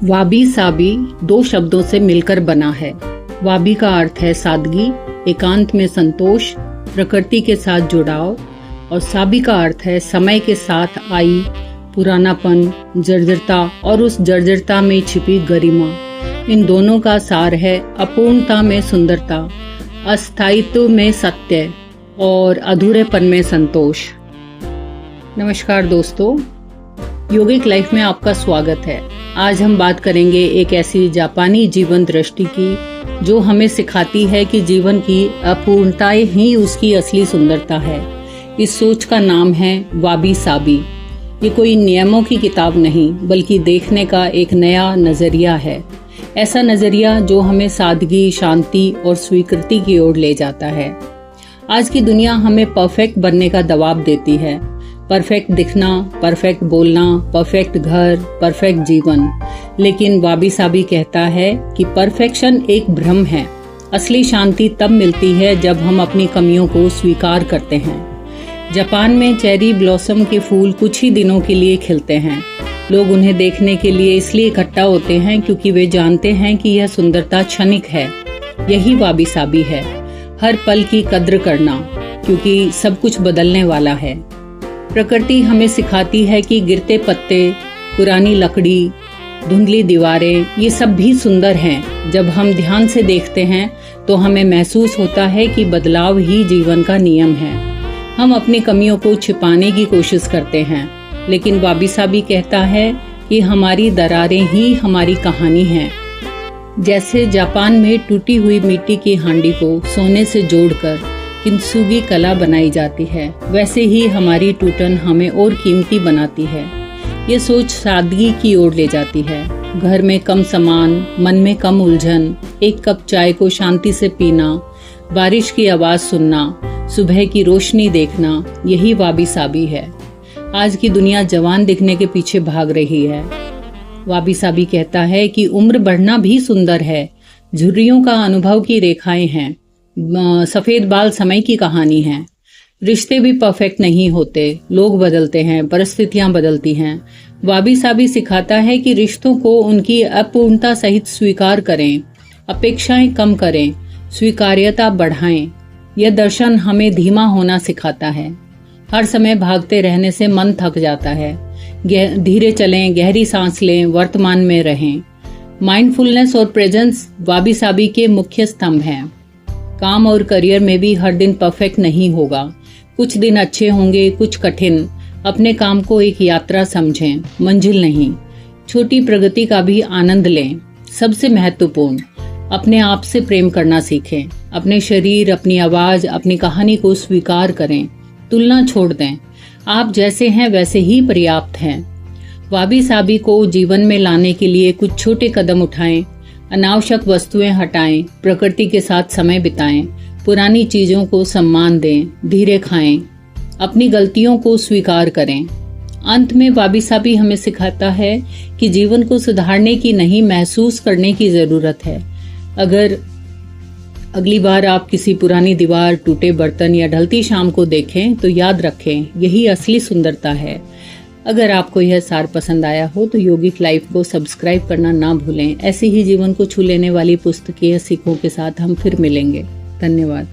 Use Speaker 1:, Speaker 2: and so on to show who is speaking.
Speaker 1: वाबी साबी दो शब्दों से मिलकर बना है। वाबी का अर्थ है सादगी, एकांत में संतोष, प्रकृति के साथ जुड़ाव, और साबी का अर्थ है समय के साथ आई पुरानापन, जर्जरता और उस जर्जरता में छिपी गरिमा। इन दोनों का सार है अपूर्णता में सुंदरता, अस्थायित्व में सत्य और अधूरेपन में संतोष। नमस्कार दोस्तों, योगिक लाइफ में आपका स्वागत है। आज हम बात करेंगे एक ऐसी जापानी जीवन दृष्टि की जो हमें सिखाती है कि जीवन की अपूर्णताएं ही उसकी असली सुंदरता है। इस सोच का नाम है वाबी साबी। ये कोई नियमों की किताब नहीं, बल्कि देखने का एक नया नजरिया है। ऐसा नजरिया जो हमें सादगी, शांति और स्वीकृति की ओर ले जाता है। आज की दुनिया हमें परफेक्ट बनने का दबाव देती है। परफेक्ट दिखना, परफेक्ट बोलना, परफेक्ट घर, परफेक्ट जीवन। लेकिन वाबी साबी कहता है कि परफेक्शन एक भ्रम है। असली शांति तब मिलती है जब हम अपनी कमियों को स्वीकार करते हैं। जापान में चेरी ब्लॉसम के फूल कुछ ही दिनों के लिए खिलते हैं। लोग उन्हें देखने के लिए इसलिए इकट्ठा होते हैं क्योंकि वे जानते हैं कि यह सुंदरता क्षणिक है। यही वाबी साबी है, हर पल की कद्र करना, क्योंकि सब कुछ बदलने वाला है। प्रकृति हमें सिखाती है कि गिरते पत्ते, पुरानी लकड़ी, धुंधली दीवारें, ये सब भी सुंदर हैं। जब हम ध्यान से देखते हैं तो हमें महसूस होता है कि बदलाव ही जीवन का नियम है। हम अपनी कमियों को छिपाने की कोशिश करते हैं, लेकिन वाबी साबी कहता है कि हमारी दरारें ही हमारी कहानी है। जैसे जापान में टूटी हुई मिट्टी की हांडी को सोने से जोड़कर किंसुगी कला बनाई जाती है, वैसे ही हमारी टूटन हमें और कीमती बनाती है। ये सोच सादगी की ओर ले जाती है। घर में कम सामान, मन में कम उलझन, एक कप चाय को शांति से पीना, बारिश की आवाज सुनना, सुबह की रोशनी देखना, यही वाबी साबी है। आज की दुनिया जवान दिखने के पीछे भाग रही है। वाबी साबी कहता है कि उम्र बढ़ना भी सुंदर है। झुर्रियों का अनुभव की रेखाएं हैं, सफेद बाल समय की कहानी है। रिश्ते भी परफेक्ट नहीं होते, लोग बदलते हैं, परिस्थितियां बदलती हैं। वाबी साबी सिखाता है कि रिश्तों को उनकी अपूर्णता सहित स्वीकार करें, अपेक्षाएं कम करें, स्वीकार्यता बढ़ाएं। यह दर्शन हमें धीमा होना सिखाता है। हर समय भागते रहने से मन थक जाता है। धीरे चलें, गहरी सांस लें, वर्तमान में रहें। माइंडफुलनेस और प्रेजेंस वाबी साबी के मुख्य स्तंभ हैं। काम और करियर में भी हर दिन परफेक्ट नहीं होगा। कुछ दिन अच्छे होंगे, कुछ कठिन। अपने काम को एक यात्रा समझें, मंजिल नहीं। छोटी प्रगति का भी आनंद लें। सबसे महत्वपूर्ण, अपने आप से प्रेम करना सीखें। अपने शरीर, अपनी आवाज, अपनी कहानी को स्वीकार करें। तुलना छोड़ दें। आप जैसे हैं वैसे ही पर्याप्त हैं। वाबी साबी को जीवन में लाने के लिए कुछ छोटे कदम उठाएं। अनावश्यक वस्तुएं हटाएं, प्रकृति के साथ समय बिताएं, पुरानी चीजों को सम्मान दें, धीरे खाएं, अपनी गलतियों को स्वीकार करें। अंत में वाबी साबी हमें सिखाता है कि जीवन को सुधारने की नहीं, महसूस करने की जरूरत है। अगर अगली बार आप किसी पुरानी दीवार, टूटे बर्तन या ढलती शाम को देखें तो याद रखें, यही असली सुंदरता है। अगर आपको यह सार पसंद आया हो तो योगिक लाइफ को सब्सक्राइब करना ना भूलें। ऐसे ही जीवन को छू लेने वाली पुस्तकीय सीखों के साथ हम फिर मिलेंगे। धन्यवाद।